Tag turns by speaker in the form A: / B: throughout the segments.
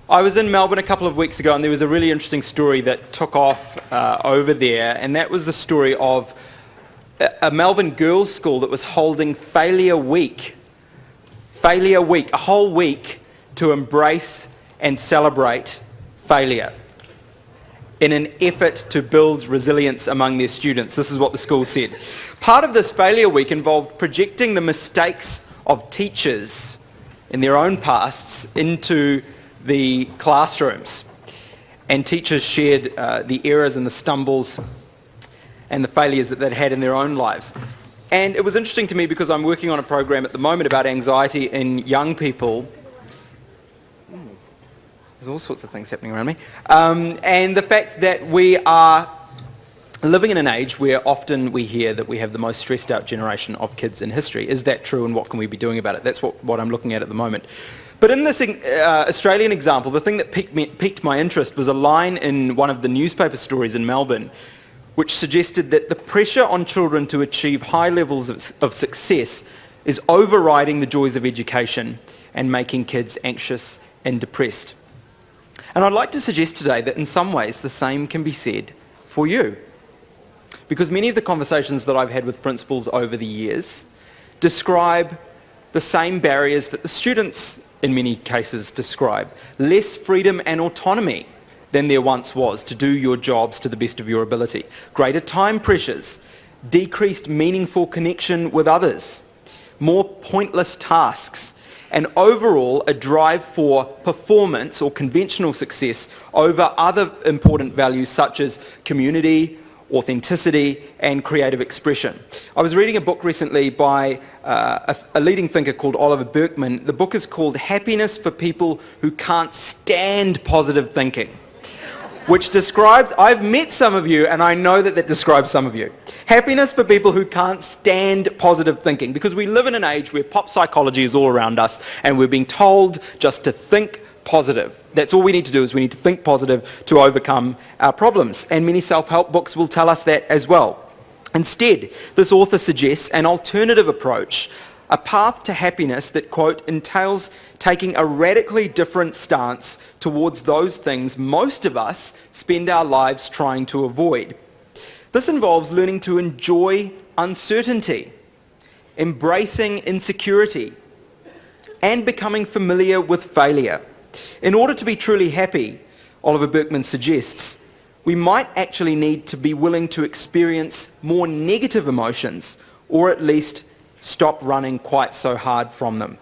A: I was in Melbourne a couple of weeks ago and there was a really interesting story that took off over there, and that was the story of a Melbourne girls' school that was holding Failure Week. Failure Week, a whole week to embrace and celebrate failure in an effort to build resilience among their students. This is what the school said. Part of this Failure Week involved projecting the mistakes of teachers in their own pasts into the classrooms, and teachers shared the errors and the stumbles and the failures that they'd had in their own lives. And it was interesting to me because I'm working on a program at the moment about anxiety in young people. There's all sorts of things happening around me. And the fact that we are living in an age where often we hear that we have the most stressed out generation of kids in history. Is that true, and what can we be doing about it? That's what I'm looking at the moment. But in this Australian example, the thing that piqued my interest was a line in one of the newspaper stories in Melbourne which suggested that the pressure on children to achieve high levels of success is overriding the joys of education and making kids anxious and depressed. And I'd like to suggest today that in some ways the same can be said for you. Because many of the conversations that I've had with principals over the years describe the same barriers that the students in many cases describe. Less freedom and autonomy than there once was to do your jobs to the best of your ability. Greater time pressures, decreased meaningful connection with others, more pointless tasks, and overall a drive for performance or conventional success over other important values such as community, authenticity, and creative expression. I was reading a book recently by a leading thinker called Oliver Burkeman. The book is called Happiness for People Who Can't Stand Positive Thinking, which describes, I've met some of you and I know that describes some of you. Happiness for people who can't stand positive thinking, because we live in an age where pop psychology is all around us and we're being told just to think positive. That's all we need to do, is we need to think positive to overcome our problems. And many self-help books will tell us that as well. Instead, this author suggests an alternative approach, a path to happiness that, quote, entails taking a radically different stance towards those things most of us spend our lives trying to avoid. This involves learning to enjoy uncertainty, embracing insecurity, and becoming familiar with failure. In order to be truly happy, Oliver Burkeman suggests, we might actually need to be willing to experience more negative emotions, or at least stop running quite so hard from them.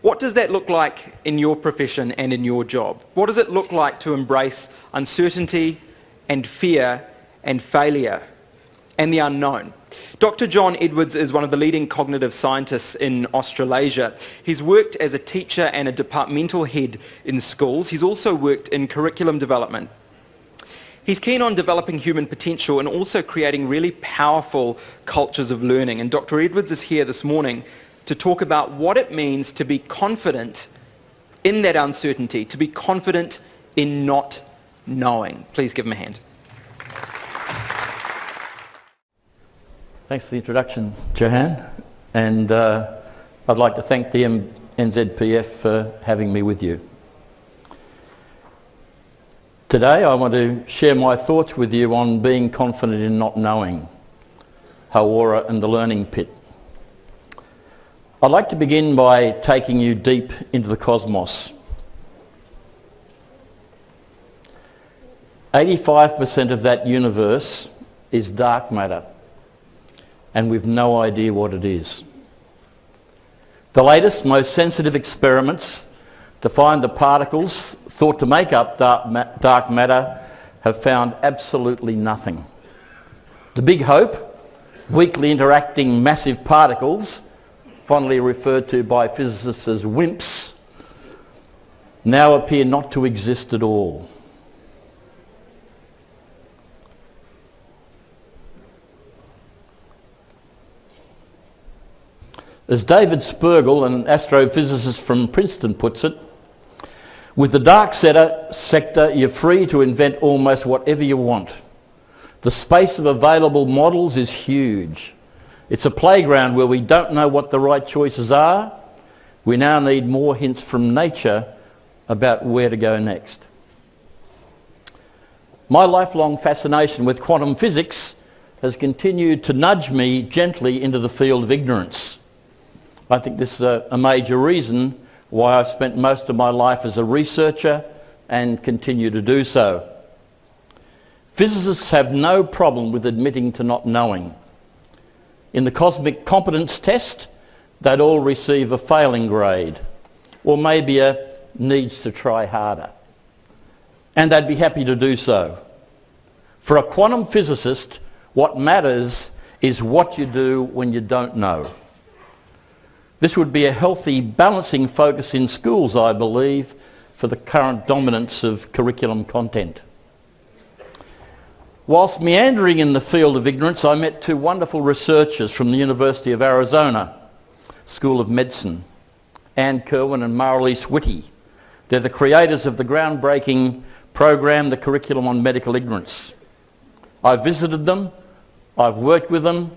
A: What does that look like in your profession and in your job? What does it look like to embrace uncertainty and fear and failure and the unknown? Dr. John Edwards is one of the leading cognitive scientists in Australasia. He's worked as a teacher and a departmental head in schools. He's also worked in curriculum development. He's keen on developing human potential and also creating really powerful cultures of learning. And Dr. Edwards is here this morning to talk about what it means to be confident in that uncertainty, to be confident in not knowing. Please give him a hand.
B: Thanks for the introduction, Johan, and I'd like to thank the NZPF for having me with you. Today I want to share my thoughts with you on being confident in not knowing, Hauora and the learning pit. I'd like to begin by taking you deep into the cosmos. 85% of that universe is dark matter, and we've no idea what it is. The latest, most sensitive experiments to find the particles thought to make up dark matter have found absolutely nothing. The big hope, weakly interacting massive particles, fondly referred to by physicists as WIMPs, now appear not to exist at all. As David Spergel, an astrophysicist from Princeton, puts it, with the dark sector, you're free to invent almost whatever you want. The space of available models is huge. It's a playground where we don't know what the right choices are. We now need more hints from nature about where to go next. My lifelong fascination with quantum physics has continued to nudge me gently into the field of ignorance. I think this is a major reason why I've spent most of my life as a researcher and continue to do so. Physicists have no problem with admitting to not knowing. In the cosmic competence test, they'd all receive a failing grade, or maybe a needs to try harder. And they'd be happy to do so. For a quantum physicist, what matters is what you do when you don't know. This would be a healthy balancing focus in schools, I believe, for the current dominance of curriculum content. Whilst meandering in the field of ignorance, I met two wonderful researchers from the University of Arizona School of Medicine, Anne Kerwin and Marlise Whitty. They're the creators of the groundbreaking program, the Curriculum on Medical Ignorance. I've visited them, I've worked with them.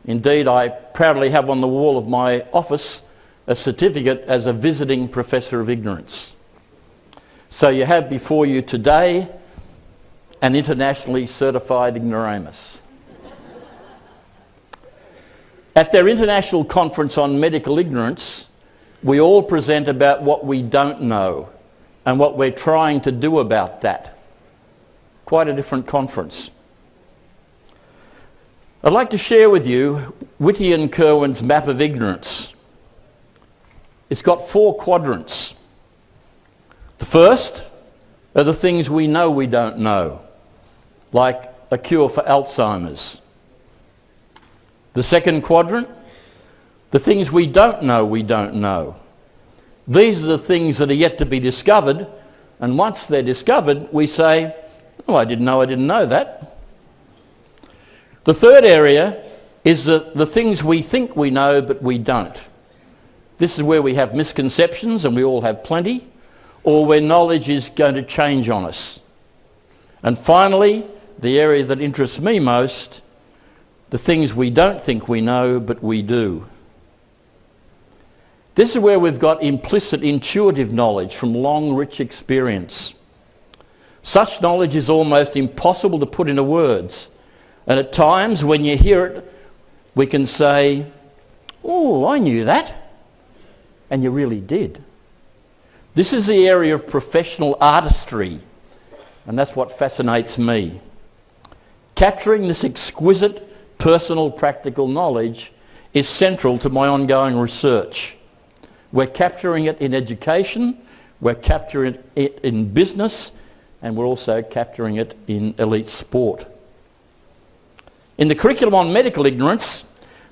B: Indeed, I proudly have on the wall of my office a certificate as a visiting professor of ignorance. So you have before you today an internationally certified ignoramus. At their international conference on medical ignorance, we all present about what we don't know and what we're trying to do about that. Quite a different conference. I'd like to share with you Whitty and Kerwin's map of ignorance. It's got 4 quadrants. The first are the things we know we don't know, like a cure for Alzheimer's. The second quadrant, the things we don't know we don't know. These are the things that are yet to be discovered, and once they're discovered, we say, oh, I didn't know that. The third area is the things we think we know but we don't. This is where we have misconceptions, and we all have plenty, or where knowledge is going to change on us. And finally, the area that interests me most, the things we don't think we know but we do. This is where we've got implicit intuitive knowledge from long, rich experience. Such knowledge is almost impossible to put into words. And at times when you hear it, we can say, oh, I knew that. And you really did. This is the area of professional artistry, and that's what fascinates me. Capturing this exquisite personal practical knowledge is central to my ongoing research. We're capturing it in education, we're capturing it in business, and we're also capturing it in elite sport. In the curriculum on medical ignorance,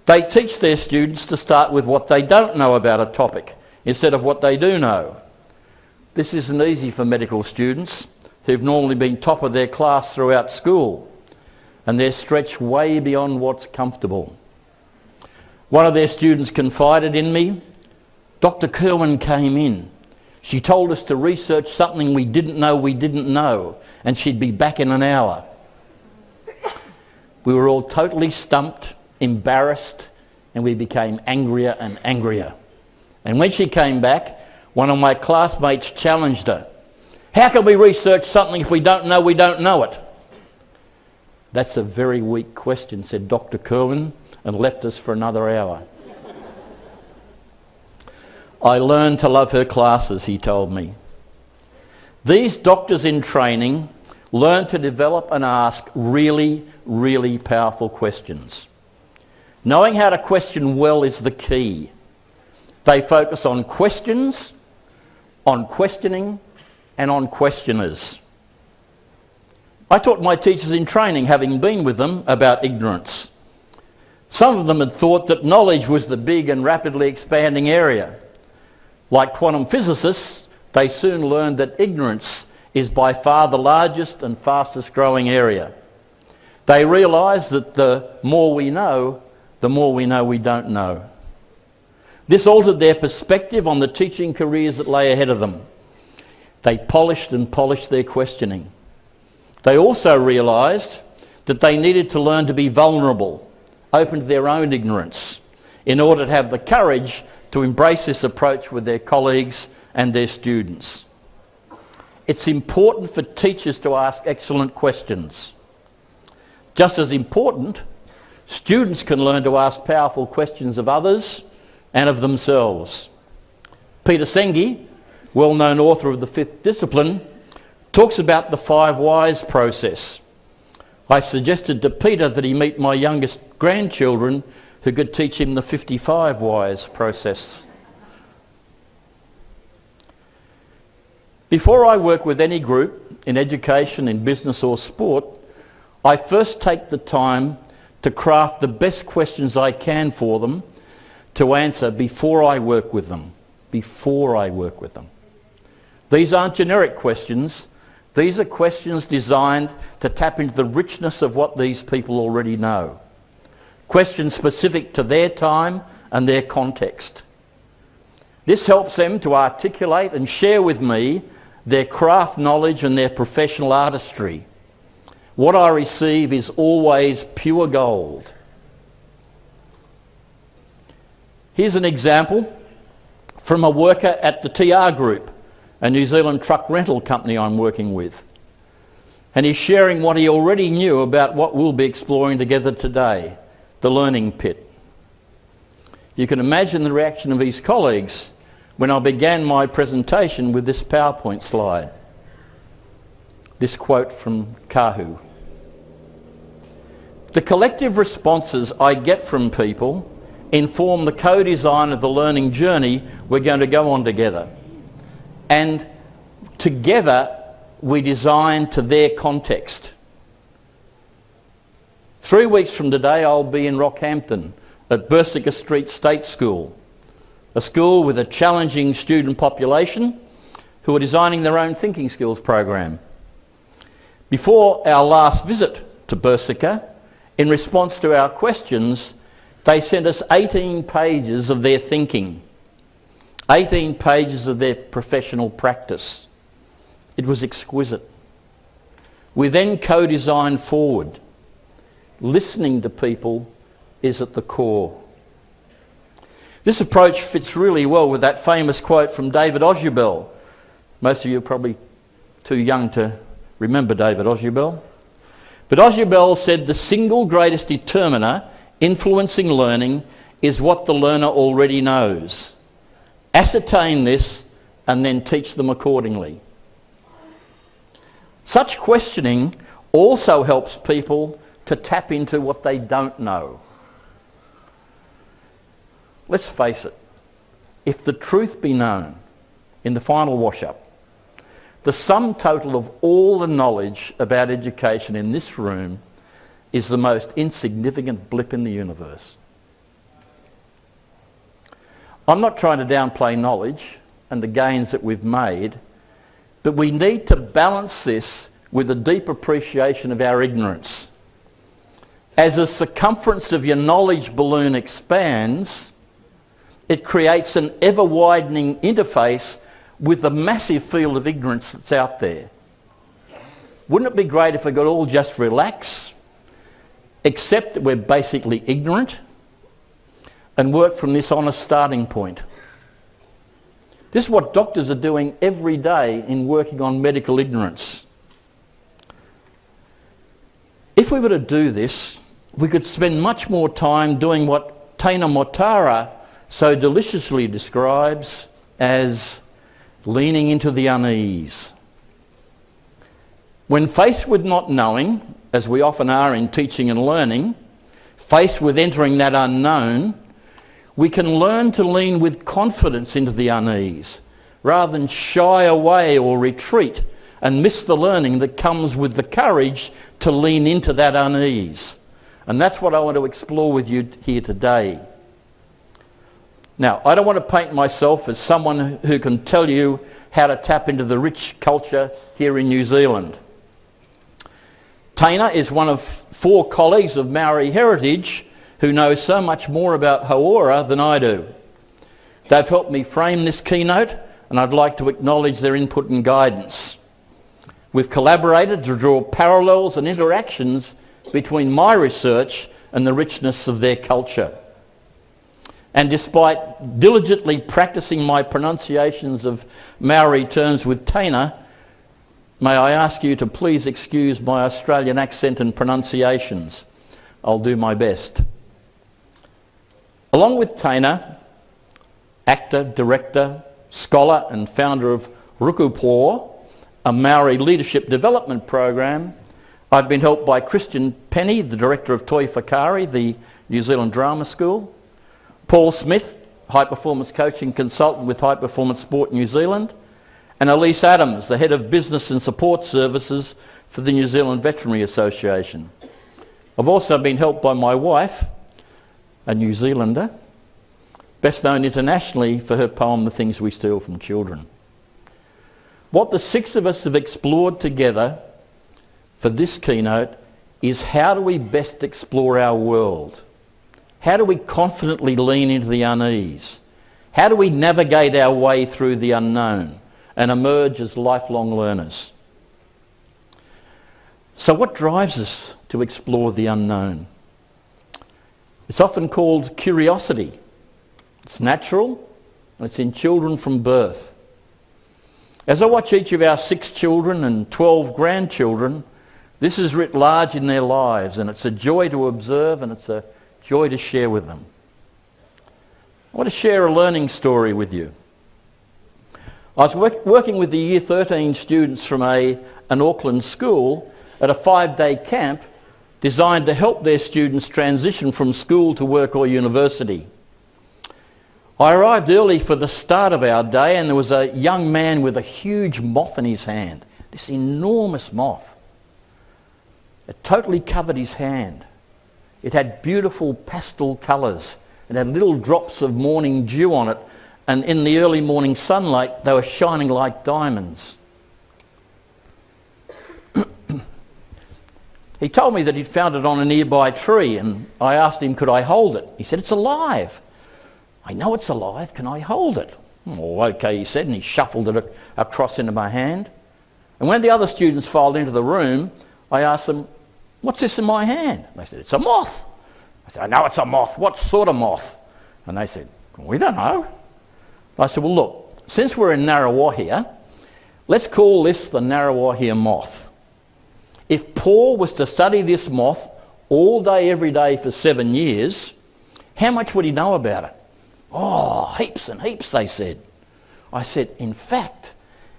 B: they teach their students to start with what they don't know about a topic instead of what they do know. This isn't easy for medical students who've normally been top of their class throughout school, and they're stretched way beyond what's comfortable. One of their students confided in me, Dr. Kerwin came in. She told us to research something we didn't know, and she'd be back in an hour. We were all totally stumped, embarrassed, and we became angrier and angrier. And when she came back, one of my classmates challenged her. How can we research something if we don't know it? That's a very weak question, said Dr. Kerwin, and left us for another hour. I learned to love her classes, he told me. These doctors in training learn to develop and ask really, really powerful questions. Knowing how to question well is the key. They focus on questions, on questioning, and on questioners. I taught my teachers in training, having been with them, about ignorance. Some of them had thought that knowledge was the big and rapidly expanding area. Like quantum physicists, they soon learned that ignorance is by far the largest and fastest growing area. They realised that the more we know we don't know. This altered their perspective on the teaching careers that lay ahead of them. They polished and polished their questioning. They also realised that they needed to learn to be vulnerable, open to their own ignorance, in order to have the courage to embrace this approach with their colleagues and their students. It's important for teachers to ask excellent questions. Just as important, students can learn to ask powerful questions of others and of themselves. Peter Senge, well-known author of The Fifth Discipline, talks about the 5 whys process. I suggested to Peter that he meet my youngest grandchildren who could teach him the 55 whys process. Before I work with any group in education, in business or sport, I first take the time to craft the best questions I can for them to answer before I work with them. These aren't generic questions. These are questions designed to tap into the richness of what these people already know. Questions specific to their time and their context. This helps them to articulate and share with me their craft knowledge and their professional artistry. What I receive is always pure gold. Here's an example from a worker at the TR Group, a New Zealand truck rental company I'm working with. And he's sharing what he already knew about what we'll be exploring together today, the learning pit. You can imagine the reaction of his colleagues when I began my presentation with this PowerPoint slide. This quote from Kahu. The collective responses I get from people inform the co-design of the learning journey we're going to go on together. And together we design to their context. 3 weeks from today I'll be in Rockhampton at Berserker Street State School, a school with a challenging student population who are designing their own thinking skills program. Before our last visit to Berserker, in response to our questions, they sent us 18 pages of their thinking, 18 pages of their professional practice. It was exquisite. We then co-designed forward. Listening to people is at the core. This approach fits really well with that famous quote from David Ojibel. Most of you are probably too young to remember David Ojibel. But Ojibel said the single greatest determiner influencing learning is what the learner already knows. Ascertain this and then teach them accordingly. Such questioning also helps people to tap into what they don't know. Let's face it, if the truth be known in the final wash-up, the sum total of all the knowledge about education in this room is the most insignificant blip in the universe. I'm not trying to downplay knowledge and the gains that we've made, but we need to balance this with a deep appreciation of our ignorance. As the circumference of your knowledge balloon expands, it creates an ever-widening interface with the massive field of ignorance that's out there. Wouldn't it be great if we could all just relax, accept that we're basically ignorant, and work from this honest starting point? This is what doctors are doing every day in working on medical ignorance. If we were to do this, we could spend much more time doing what Taina Motara so deliciously describes as leaning into the unease. When faced with not knowing, as we often are in teaching and learning, faced with entering that unknown, we can learn to lean with confidence into the unease rather than shy away or retreat and miss the learning that comes with the courage to lean into that unease. And that's what I want to explore with you here today. Now, I don't want to paint myself as someone who can tell you how to tap into the rich culture here in New Zealand. Taina is one of 4 colleagues of Maori heritage who know so much more about Hauora than I do. They've helped me frame this keynote, and I'd like to acknowledge their input and guidance. We've collaborated to draw parallels and interactions between my research and the richness of their culture. And despite diligently practicing my pronunciations of Maori terms with Taina, may I ask you to please excuse my Australian accent and pronunciations. I'll do my best. Along with Taina, actor, director, scholar and founder of Rukupo, a Maori leadership development program, I've been helped by Christian Penny, the director of Toi Whakaari, the New Zealand Drama School, Paul Smith, high performance coaching consultant with High Performance Sport New Zealand, and Elise Adams, the head of business and support services for the New Zealand Veterinary Association. I've also been helped by my wife, a New Zealander, best known internationally for her poem, The Things We Steal from Children. What the six of us have explored together for this keynote is how do we best explore our world? How do we confidently lean into the unease? How do we navigate our way through the unknown and emerge as lifelong learners? So what drives us to explore the unknown? It's often called curiosity. It's natural and it's in children from birth. As I watch each of our 6 children and 12 grandchildren, this is writ large in their lives, and it's a joy to observe and it's a joy to share with them. I want to share a learning story with you. I was working with the Year 13 students from an Auckland school at a 5-day camp designed to help their students transition from school to work or university. I arrived early for the start of our day, and there was a young man with a huge moth in his hand, this enormous moth. It totally covered his hand. It had beautiful pastel colours. It had little drops of morning dew on it, and in the early morning sunlight they were shining like diamonds. He told me that he'd found it on a nearby tree, and I asked him could I hold it. He said, "It's alive." "I know it's alive, can I hold it?" "Oh, okay," he said, and he shuffled it across into my hand. And when the other students filed into the room, I asked them, "What's this in my hand?" And they said, "It's a moth." I said, "I know it's a moth. What sort of moth?" And they said, "We don't know." I said, "Well, look, since we're in Ngaruawahia, let's call this the Ngaruawahia moth. If Paul was to study this moth all day, every day for 7 years, how much would he know about it?" "Oh, heaps and heaps," they said. I said, "In fact,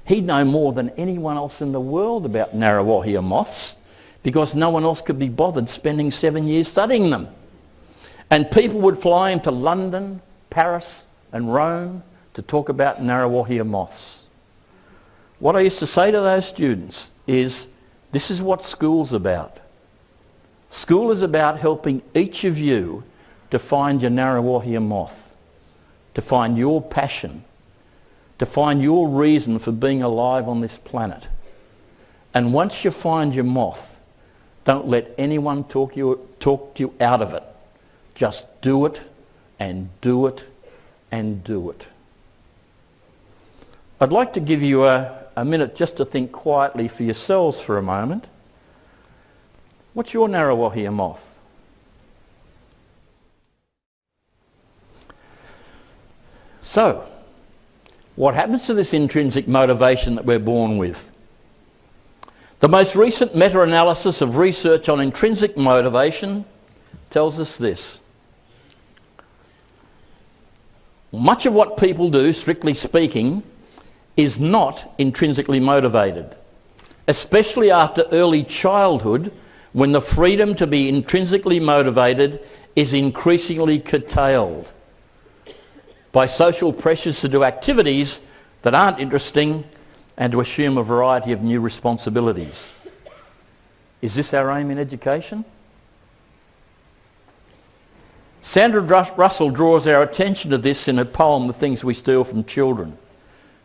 B: he'd know more than anyone else in the world about Ngaruawahia moths, because no one else could be bothered spending 7 years studying them. And people would fly him to London, Paris and Rome to talk about Ngaruawahia moths." What I used to say to those students is, this is what school's about. School is about helping each of you to find your Ngaruawahia moth, to find your passion, to find your reason for being alive on this planet. And once you find your moth, don't let anyone talk you out of it. Just do it and do it and do it. I'd like to give you a minute just to think quietly for yourselves for a moment. What's your Ngaruawahia moth? So, what happens to this intrinsic motivation that we're born with? The most recent meta-analysis of research on intrinsic motivation tells us this. Much of what people do, strictly speaking, is not intrinsically motivated, especially after early childhood, when the freedom to be intrinsically motivated is increasingly curtailed by social pressures to do activities that aren't interesting and to assume a variety of new responsibilities. Is this our aim in education? Sandra Russell draws our attention to this in her poem, The Things We Steal from Children.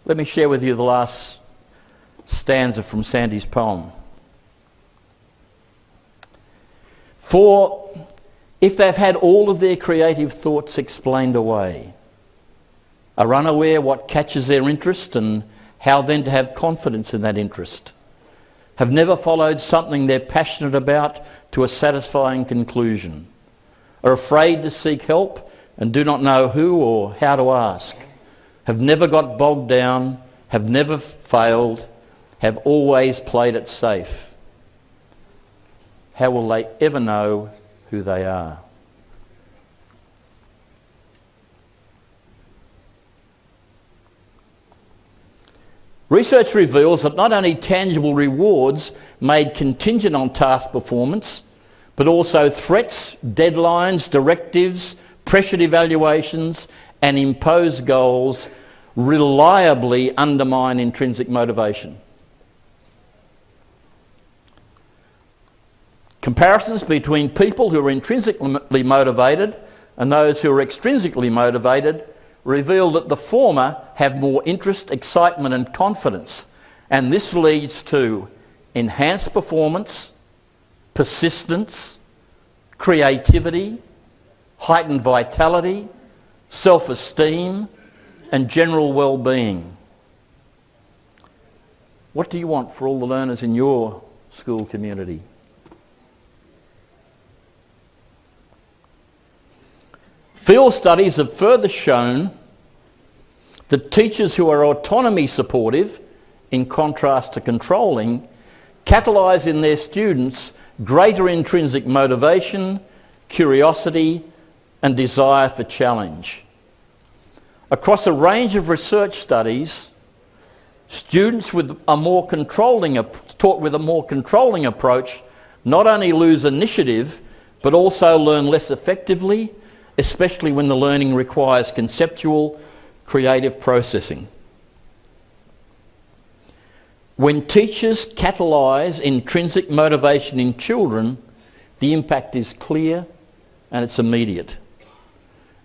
B: Let me share with you the last stanza from Sandy's poem. "For if they've had all of their creative thoughts explained away, are unaware what catches their interest and how then to have confidence in that interest, have never followed something they're passionate about to a satisfying conclusion, are afraid to seek help and do not know who or how to ask, have never got bogged down, have never failed, have always played it safe. How will they ever know who they are? Research reveals that not only tangible rewards made contingent on task performance, but also threats, deadlines, directives, pressured evaluations, and imposed goals reliably undermine intrinsic motivation. Comparisons between people who are intrinsically motivated and those who are extrinsically motivated reveal that the former have more interest, excitement and confidence, and this leads to enhanced performance, persistence, creativity, heightened vitality, self-esteem and general well-being. What do you want for all the learners in your school community? Field studies have further shown that teachers who are autonomy supportive, in contrast to controlling, catalyse in their students greater intrinsic motivation, curiosity and desire for challenge. Across a range of research studies, students with a more controlling, taught with a more controlling approach not only lose initiative but also learn less effectively, especially when the learning requires conceptual, creative processing. When teachers catalyse intrinsic motivation in children, the impact is clear and it's immediate.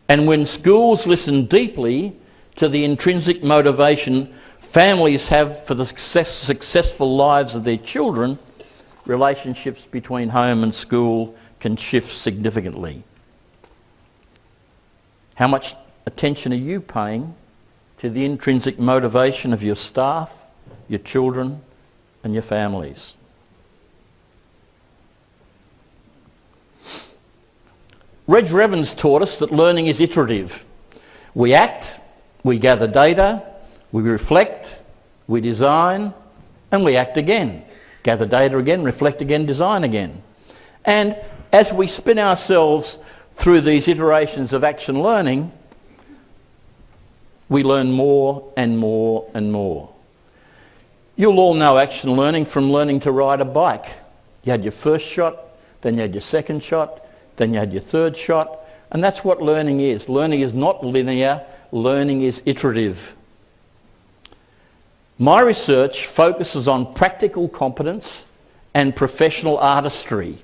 B: And when schools listen deeply to the intrinsic motivation families have for the successful lives of their children, relationships between home and school can shift significantly. How much attention are you paying to the intrinsic motivation of your staff, your children and your families? Reg Revens taught us that learning is iterative. We act, we gather data, we reflect, we design, and we act again. Gather data again, reflect again, design again. And as we spin ourselves through these iterations of action learning, we learn more and more and more. You'll all know action learning from learning to ride a bike. You had your first shot, then you had your second shot, then you had your third shot, and that's what learning is. Learning is not linear, learning is iterative. My research focuses on practical competence and professional artistry.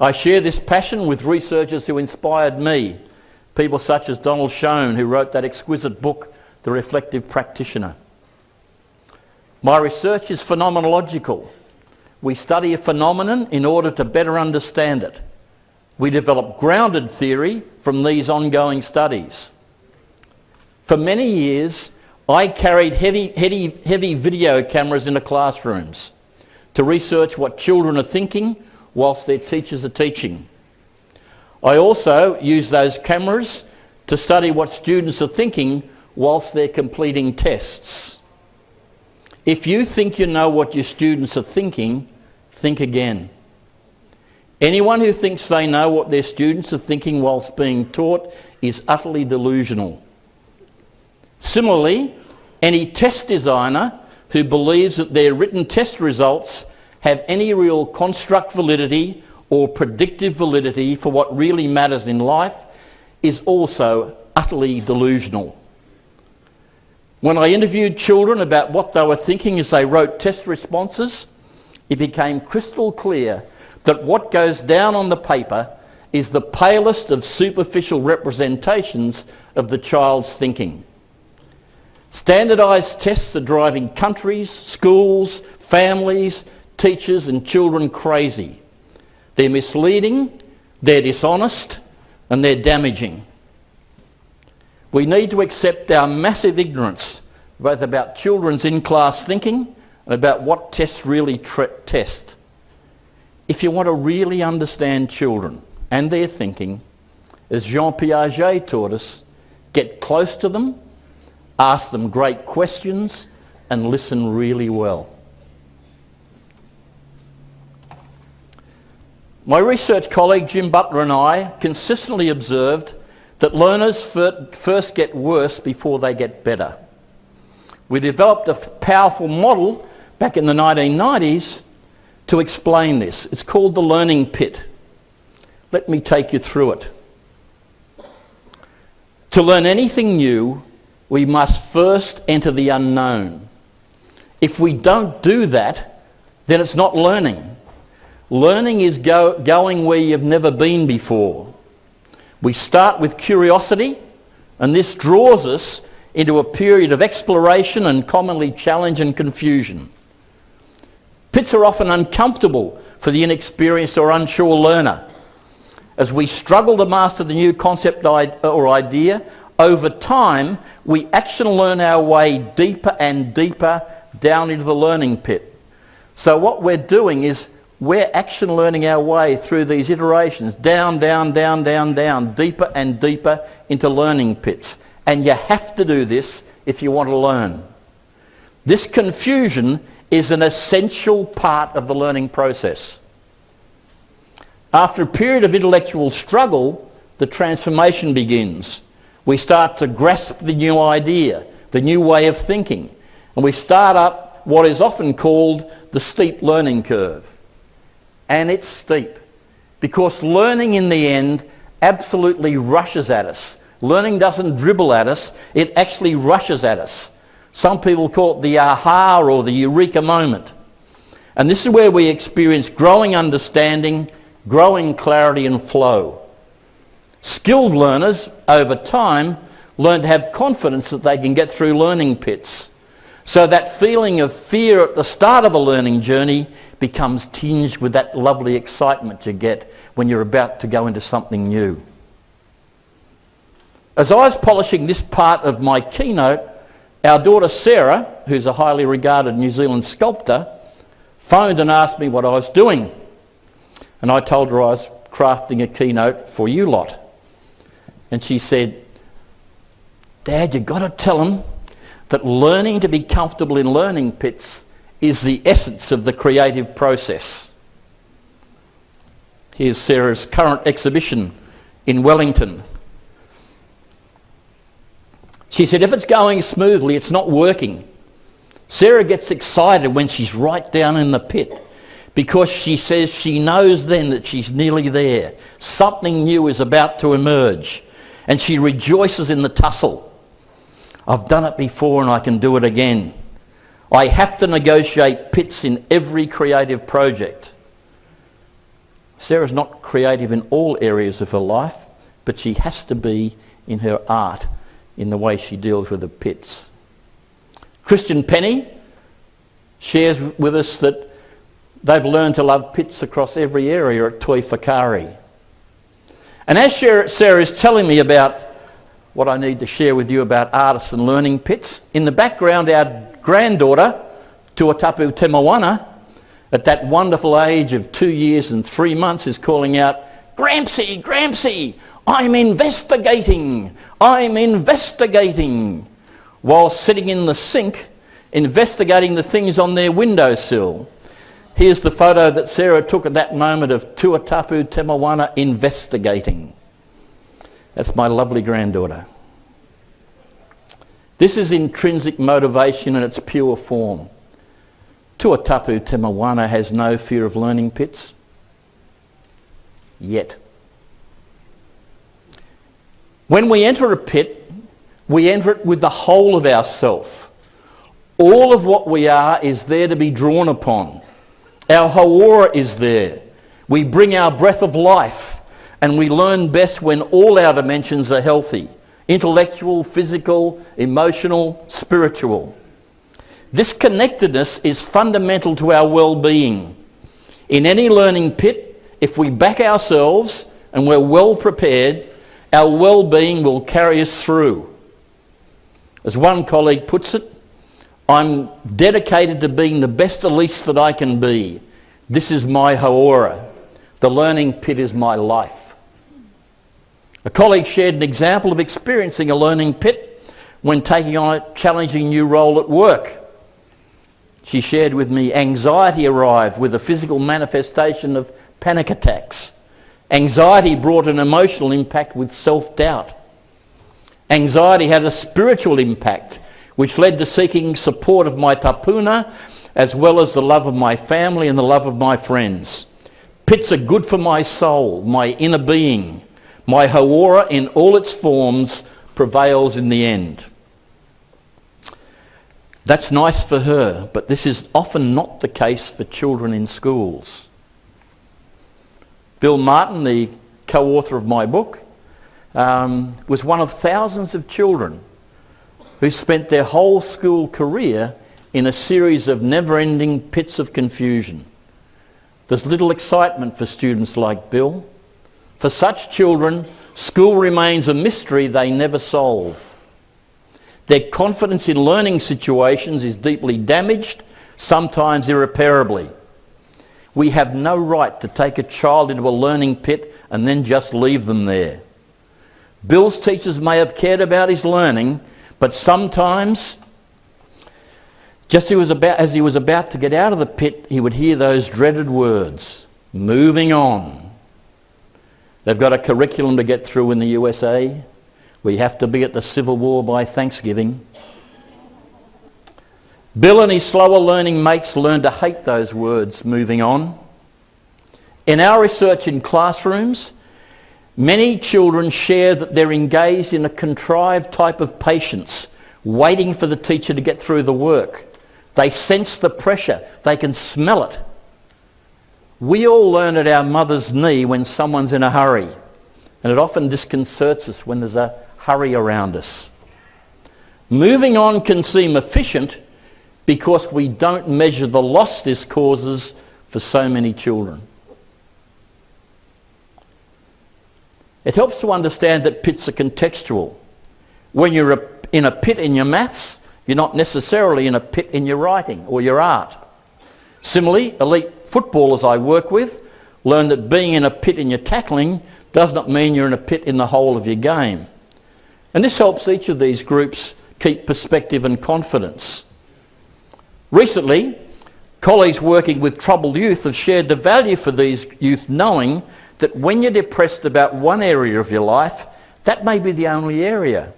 B: I share this passion with researchers who inspired me, people such as Donald Schoen, who wrote that exquisite book, The Reflective Practitioner. My research is phenomenological. We study a phenomenon in order to better understand it. We develop grounded theory from these ongoing studies. For many years, I carried heavy video cameras into classrooms to research what children are thinking whilst their teachers are teaching. I also use those cameras to study what students are thinking whilst they're completing tests. If you think you know what your students are thinking, think again. Anyone who thinks they know what their students are thinking whilst being taught is utterly delusional. Similarly, any test designer who believes that their written test results have any real construct validity or predictive validity for what really matters in life is also utterly delusional. When I interviewed children about what they were thinking as they wrote test responses, it became crystal clear that what goes down on the paper is the palest of superficial representations of the child's thinking. Standardised tests are driving countries, schools, families, teachers and children crazy. They're misleading, they're dishonest and they're damaging. We need to accept our massive ignorance both about children's in-class thinking and about what tests really test. If you want to really understand children and their thinking, As Jean Piaget taught us, get close to them, ask them great questions, and listen really well. My research colleague Jim Butler and I consistently observed that learners first get worse before they get better. We developed a powerful model back in the 1990s to explain this. It's called the learning pit. Let me take you through it. To learn anything new, we must first enter the unknown. If we don't do that, then it's not learning. Learning is going where you've never been before. We start with curiosity, and this draws us into a period of exploration and commonly challenge and confusion. Pits are often uncomfortable for the inexperienced or unsure learner. As we struggle to master the new concept or idea, over time we actually learn our way deeper and deeper down into the learning pit. So what we're doing is we're actually learning our way through these iterations, down, deeper and deeper into learning pits. And you have to do this if you want to learn. This confusion is an essential part of the learning process. After a period of intellectual struggle, the transformation begins. We start to grasp the new idea, the new way of thinking, and we start up what is often called the steep learning curve. And it's steep because learning in the end absolutely rushes at us. Learning doesn't dribble at us, it actually rushes at us. Some people call it the aha or the eureka moment. And this is where we experience growing understanding, growing clarity and flow. Skilled learners over time learn to have confidence that they can get through learning pits. So that feeling of fear at the start of a learning journey becomes tinged with that lovely excitement you get when you're about to go into something new. As I was polishing this part of my keynote, our daughter Sarah, who's a highly regarded New Zealand sculptor, phoned and asked me what I was doing. And I told her I was crafting a keynote for you lot. And she said, "Dad, you've got to tell them that learning to be comfortable in learning pits is the essence of the creative process." Here's Sarah's current exhibition in Wellington. She said, if it's going smoothly, it's not working. Sarah gets excited when she's right down in the pit because she says she knows then that she's nearly there. Something new is about to emerge, and she rejoices in the tussle. I've done it before and I can do it again. I have to negotiate pits in every creative project. Sarah's not creative in all areas of her life, but she has to be in her art, in the way she deals with the pits. Christian Penny shares with us that they've learned to love pits across every area at Toi Whakaari. And as Sarah is telling me about what I need to share with you about artists and learning pits, in the background our granddaughter, Tuatapu Temawana, at that wonderful age of 2 years and 3 months, is calling out, "Grampsy, Grampsy, I'm investigating, while sitting in the sink investigating the things on their windowsill. Here's the photo that Sarah took at that moment of Tuatapu Temawana investigating. That's my lovely granddaughter. This is intrinsic motivation in its pure form. Tuatapu Temawana has no fear of learning pits. Yet. When we enter a pit, we enter it with the whole of ourself. All of what we are is there to be drawn upon. Our Hauora is there. We bring our breath of life, and we learn best when all our dimensions are healthy: intellectual, physical, emotional, spiritual. This connectedness is fundamental to our well-being. In any learning pit, if we back ourselves and we're well prepared, our well-being will carry us through. As one colleague puts it, I'm dedicated to being the best Elise that I can be. This is my Hauora. The learning pit is my life. A colleague shared an example of experiencing a learning pit when taking on a challenging new role at work. She shared with me anxiety arrived with a physical manifestation of panic attacks. Anxiety brought an emotional impact with self-doubt. Anxiety had a spiritual impact which led to seeking support of my tapuna as well as the love of my family and the love of my friends. Pits are good for my soul, my inner being. My Hauora in all its forms prevails in the end. That's nice for her, but this is often not the case for children in schools. Bill Martin, the co-author of my book, was one of thousands of children who spent their whole school career in a series of never-ending pits of confusion. There's little excitement for students like Bill. For such children, school remains a mystery they never solve. Their confidence in learning situations is deeply damaged, sometimes irreparably. We have no right to take a child into a learning pit and then just leave them there. Bill's teachers may have cared about his learning, but sometimes, just as he was about to get out of the pit, he would hear those dreaded words, moving on. They've got a curriculum to get through in the USA. We have to be at the Civil War by Thanksgiving. Bill and his slower learning mates learned to hate those words, moving on. In our research in classrooms, many children share that they're engaged in a contrived type of patience, waiting for the teacher to get through the work. They sense the pressure. They can smell it. We all learn at our mother's knee when someone's in a hurry, and it often disconcerts us when there's a hurry around us. Moving on can seem efficient because we don't measure the loss this causes for so many children. It helps to understand that pits are contextual. When you're in a pit in your maths, you're not necessarily in a pit in your writing or your art. Similarly, elite footballers I work with learn that being in a pit in your tackling does not mean you're in a pit in the whole of your game. And this helps each of these groups keep perspective and confidence. Recently, colleagues working with troubled youth have shared the value for these youth knowing that when you're depressed about one area of your life, that may be the only area.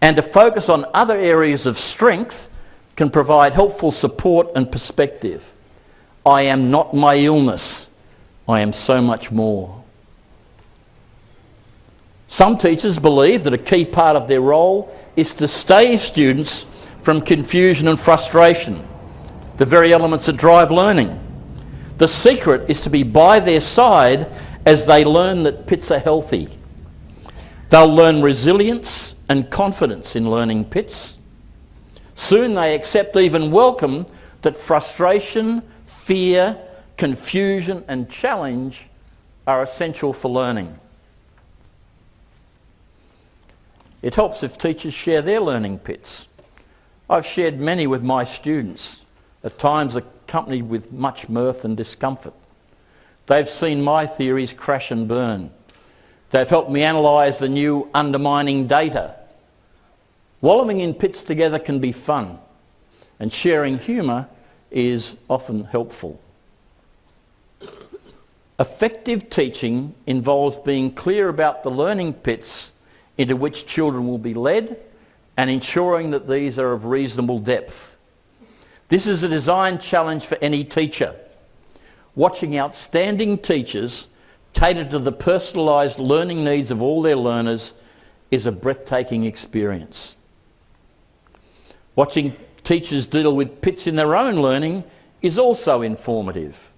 B: And to focus on other areas of strength can provide helpful support and perspective. I am not my illness. I am so much more. Some teachers believe that a key part of their role is to stay students from confusion and frustration, the very elements that drive learning. The secret is to be by their side as they learn that pits are healthy. They'll learn resilience and confidence in learning pits. Soon they accept, even welcome, that frustration, fear, confusion and challenge are essential for learning. It helps if teachers share their learning pits. I've shared many with my students, at times accompanied with much mirth and discomfort. They've seen my theories crash and burn. They've helped me analyse the new undermining data. Wallowing in pits together can be fun, and sharing humour is often helpful. Effective teaching involves being clear about the learning pits into which children will be led and ensuring that these are of reasonable depth. This is a design challenge for any teacher. Watching outstanding teachers cater to the personalised learning needs of all their learners is a breathtaking experience. Watching teachers deal with pits in their own learning is also informative.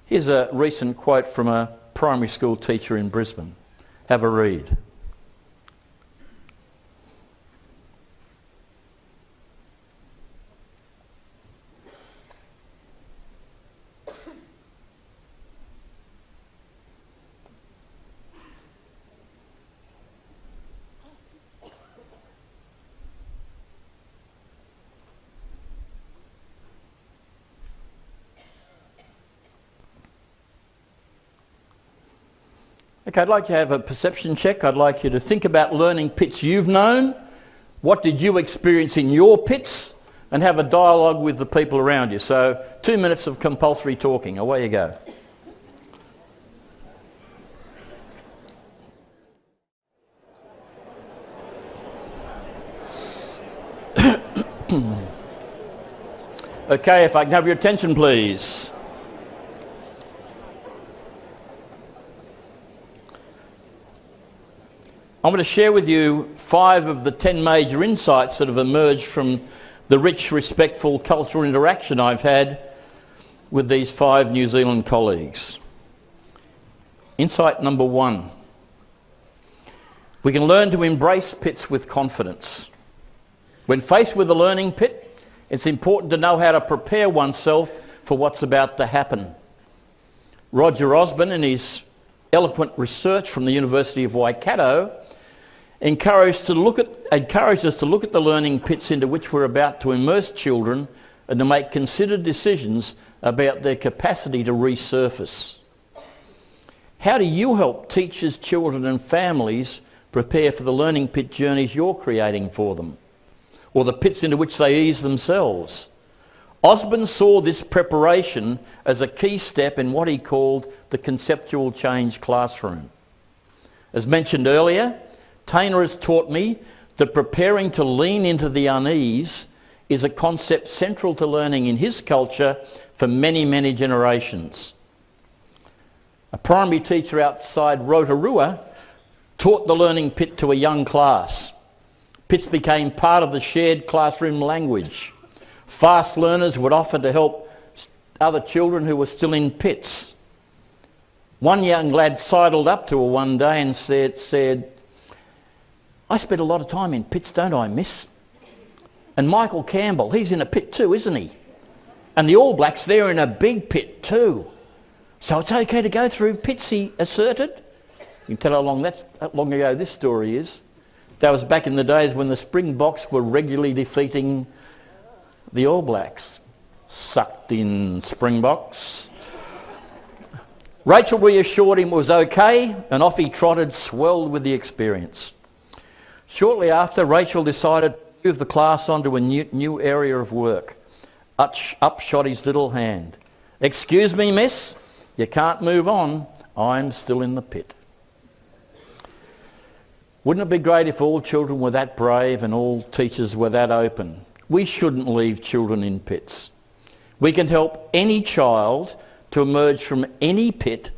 B: Here's a recent quote from a primary school teacher in Brisbane. Have a read. Okay, I'd like to have a perception check. I'd like you to think about learning pits you've known. What did you experience in your pits? And have a dialogue with the people around you. So 2 minutes of compulsory talking. Away you go. Okay, if I can have your attention, please. I'm going to share with you 5 of the 10 major insights that have emerged from the rich, respectful cultural interaction I've had with these 5 New Zealand colleagues. Insight number 1. We can learn to embrace pits with confidence. When faced with a learning pit, it's important to know how to prepare oneself for what's about to happen. Roger Osborne, in his eloquent research from the University of Waikato, encouraged us to look at the learning pits into which we're about to immerse children and to make considered decisions about their capacity to resurface. How do you help teachers, children and families prepare for the learning pit journeys you're creating for them, or the pits into which they ease themselves? Osborne saw this preparation as a key step in what he called the conceptual change classroom. As mentioned earlier, Tainer has taught me that preparing to lean into the unease is a concept central to learning in his culture for many, many generations. A primary teacher outside Rotorua taught the learning pit to a young class. Pits became part of the shared classroom language. Fast learners would offer to help other children who were still in pits. One young lad sidled up to her one day and said, "I spend a lot of time in pits, don't I, miss? And Michael Campbell, he's in a pit too, isn't he? And the All Blacks, they're in a big pit too. So it's okay to go through pits," he asserted. You can tell how long ago this story is. That was back in the days when the Springboks were regularly defeating the All Blacks. Sucked in Springboks. Rachel reassured him it was okay, and off he trotted, swelled with the experience. Shortly after, Rachel decided to move the class onto a new area of work. Up shot his little hand. "Excuse me, miss, you can't move on. I'm still in the pit." Wouldn't it be great if all children were that brave and all teachers were that open? We shouldn't leave children in pits. We can help any child to emerge from any pit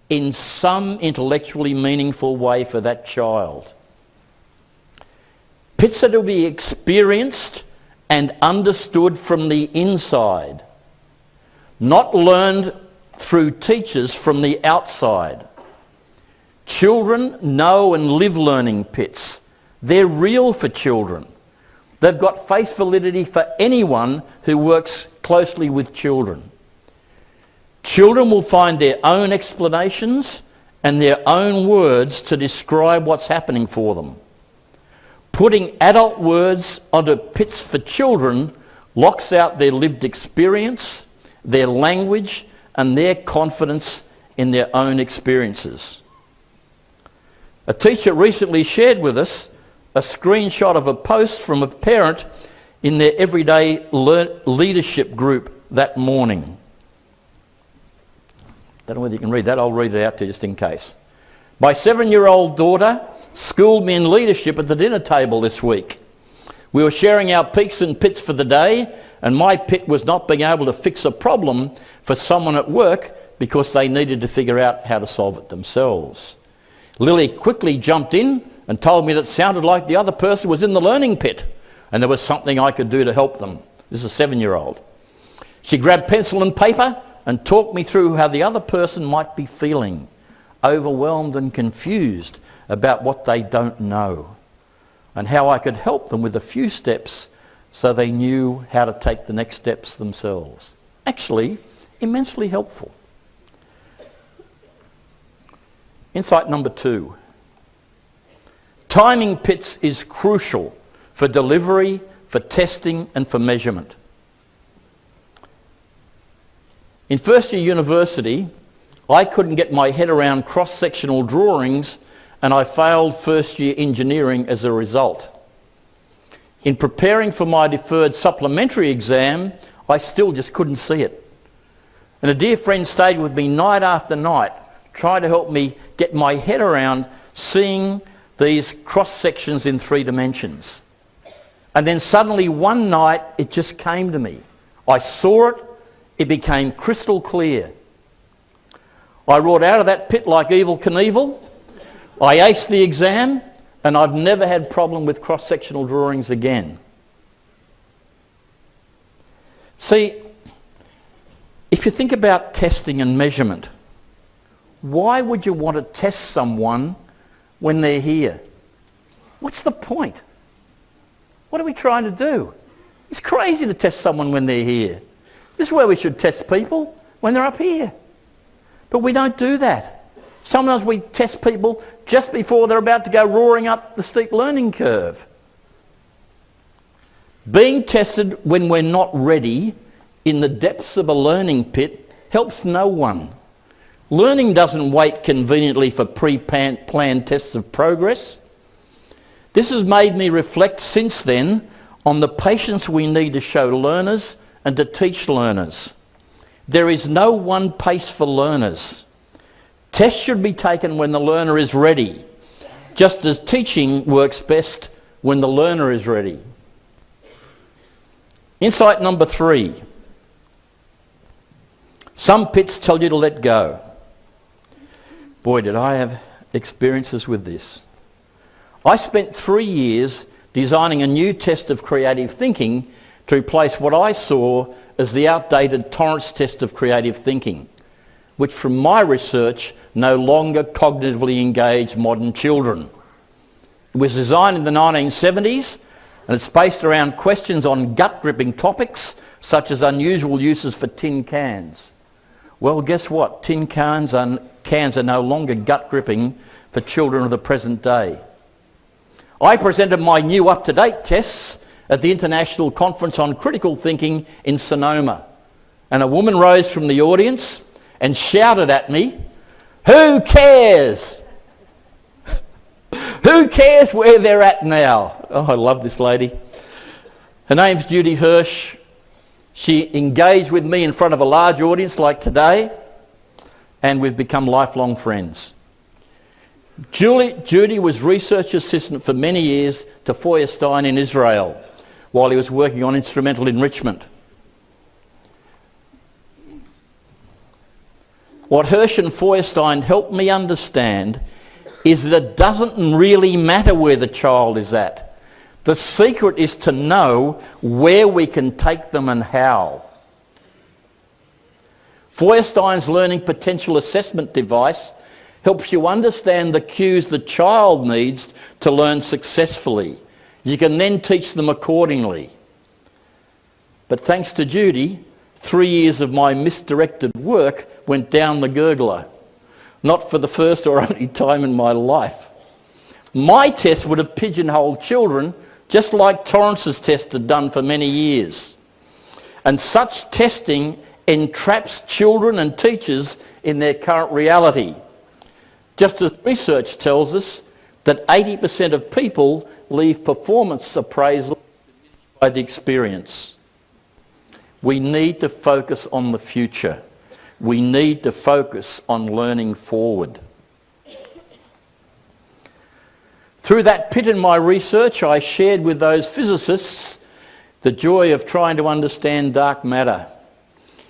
B: in some intellectually meaningful way for that child. Pits are to be experienced and understood from the inside, not learned through teachers from the outside. Children know and live learning pits. They're real for children. They've got face validity for anyone who works closely with children. Children will find their own explanations and their own words to describe what's happening for them. Putting adult words onto pits for children locks out their lived experience, their language, and their confidence in their own experiences. A teacher recently shared with us a screenshot of a post from a parent in their everyday leadership group that morning. Don't know whether you can read that. I'll read it out to you just in case. "My 7-year-old daughter schooled me in leadership at the dinner table this week. We were sharing our peaks and pits for the day, and my pit was not being able to fix a problem for someone at work because they needed to figure out how to solve it themselves. Lily quickly jumped in and told me that it sounded like the other person was in the learning pit and there was something I could do to help them." This is a 7-year-old. "She grabbed pencil and paper and talked me through how the other person might be feeling, overwhelmed and confused about what they don't know, and how I could help them with a few steps so they knew how to take the next steps themselves." Actually, immensely helpful. Insight number 2. Timing pits is crucial for delivery, for testing and for measurement. In first year university, I couldn't get my head around cross-sectional drawings, and I failed first-year engineering as a result. In preparing for my deferred supplementary exam, I still just couldn't see it. And a dear friend stayed with me night after night, trying to help me get my head around seeing these cross-sections in 3 dimensions. And then suddenly one night it just came to me. I saw it, it became crystal clear. I roared out of that pit like Evel Knievel. I aced the exam, and I've never had problem with cross-sectional drawings again. See, if you think about testing and measurement, why would you want to test someone when they're here? What's the point? What are we trying to do? It's crazy to test someone when they're here. This is where we should test people, when they're up here. But we don't do that. Sometimes we test people just before they're about to go roaring up the steep learning curve. Being tested when we're not ready in the depths of a learning pit helps no one. Learning doesn't wait conveniently for pre-planned tests of progress. This has made me reflect since then on the patience we need to show learners and to teach learners. There is no one pace for learners. Tests should be taken when the learner is ready, just as teaching works best when the learner is ready. Insight number 3. Some pits tell you to let go. Boy, did I have experiences with this. I spent 3 years designing a new test of creative thinking to replace what I saw as the outdated Torrance test of creative thinking, which from my research no longer cognitively engaged modern children. It was designed in the 1970s, and it's based around questions on gut-gripping topics such as unusual uses for tin cans. Well, guess what? Tin cans are no longer gut-gripping for children of the present day. I presented my new up-to-date tests at the International Conference on Critical Thinking in Sonoma, and a woman rose from the audience and shouted at me, "Who cares? Who cares where they're at now?" Oh, I love this lady. Her name's Judy Hirsch. She engaged with me in front of a large audience like today, and we've become lifelong friends. Judy was research assistant for many years to Feuerstein in Israel while he was working on instrumental enrichment. What Hirsch and Feuerstein helped me understand is that it doesn't really matter where the child is at. The secret is to know where we can take them and how. Feuerstein's learning potential assessment device helps you understand the cues the child needs to learn successfully. You can then teach them accordingly. But thanks to Judy, 3 years of my misdirected work went down the gurgler. Not for the first or only time in my life. My test would have pigeonholed children just like Torrance's test had done for many years. And such testing entraps children and teachers in their current reality. Just as research tells us that 80% of people leave performance appraisal by the experience. We need to focus on the future. We need to focus on learning forward. Through that pit in my research, I shared with those physicists the joy of trying to understand dark matter.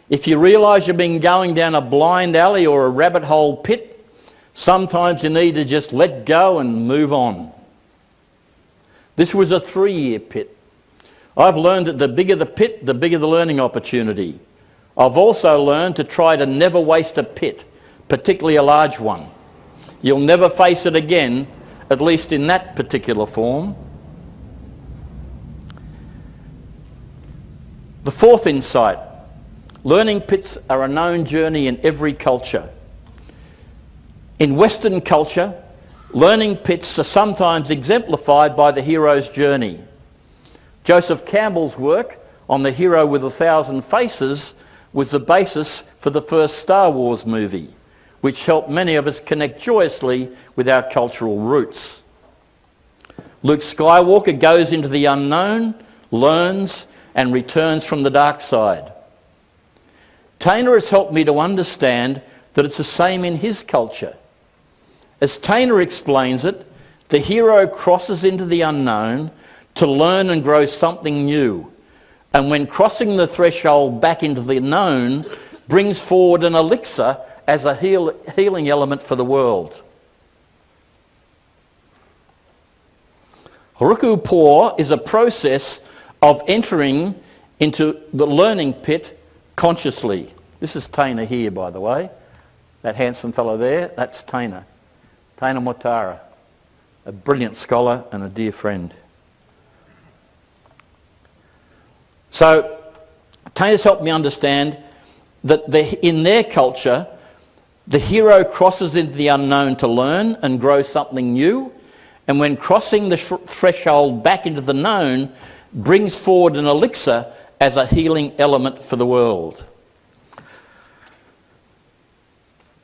B: If you realise you've been going down a blind alley or a rabbit hole pit, sometimes you need to just let go and move on. This was a 3-year pit. I've learned that the bigger the pit, the bigger the learning opportunity. I've also learned to try to never waste a pit, particularly a large one. You'll never face it again, at least in that particular form. The 4th insight, learning pits are a known journey in every culture. In Western culture, learning pits are sometimes exemplified by the hero's journey. Joseph Campbell's work on the hero with 1,000 faces was the basis for the first Star Wars movie. which help many of us connect joyously with our cultural roots. Luke Skywalker goes into the unknown, learns, and returns from the dark side. Tainer has helped me to understand that it's the same in his culture. As Tainer explains it, the hero crosses into the unknown to learn and grow something new, and when crossing the threshold back into the known, brings forward an elixir as a healing element for the world. Horuku is a process of entering into the learning pit consciously. This is Tainer here, by the way. That handsome fellow there, that's Tainer. Tainer Motara, a brilliant scholar and a dear friend. So Tainer's helped me understand that in their culture, the hero crosses into the unknown to learn and grow something new, and when crossing the threshold back into the known, brings forward an elixir as a healing element for the world.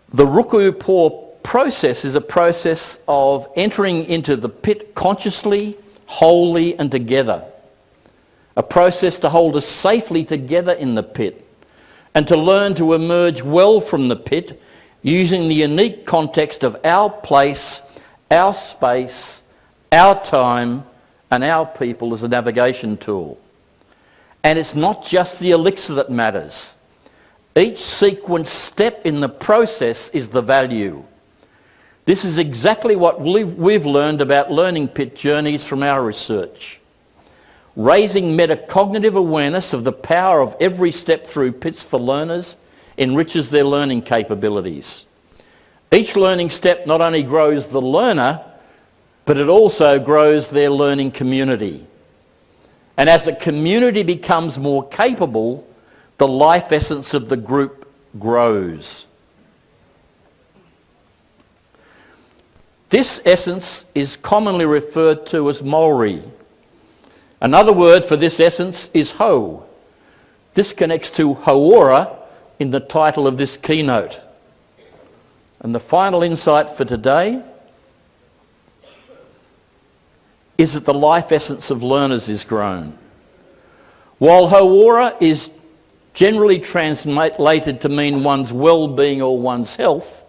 B: The Rukupo process is a process of entering into the pit consciously, wholly and together. A process to hold us safely together in the pit and to learn to emerge well from the pit using the unique context of our place, our space, our time and our people as a navigation tool. And it's not just the elixir that matters. Each sequence step in the process is the value. This is exactly what we've learned about learning pit journeys from our research. Raising metacognitive awareness of the power of every step through pits for learners enriches their learning capabilities. Each learning step not only grows the learner, but it also grows their learning community. And as a community becomes more capable, the life essence of the group grows. This essence is commonly referred to as Maori. Another word for this essence is Ho. This connects to Hauora in the title of this keynote. And the final insight for today is that the life essence of learners is grown. While Hauora is generally translated to mean one's well-being or one's health,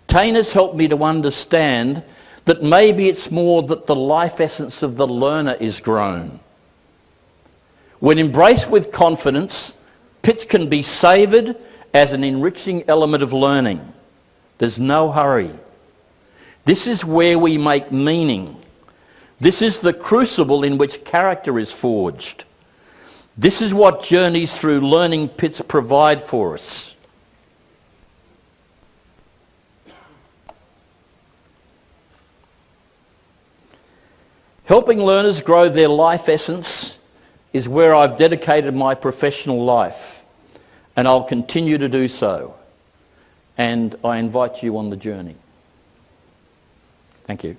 B: Tainer's helped me to understand that maybe it's more that the life essence of the learner is grown. When embraced with confidence, pits can be savoured as an enriching element of learning. There's no hurry. This is where we make meaning. This is the crucible in which character is forged. This is what journeys through learning pits provide for us. Helping learners grow their life essence is where I've dedicated my professional life, and I'll continue to do so. And I invite you on the journey. Thank you.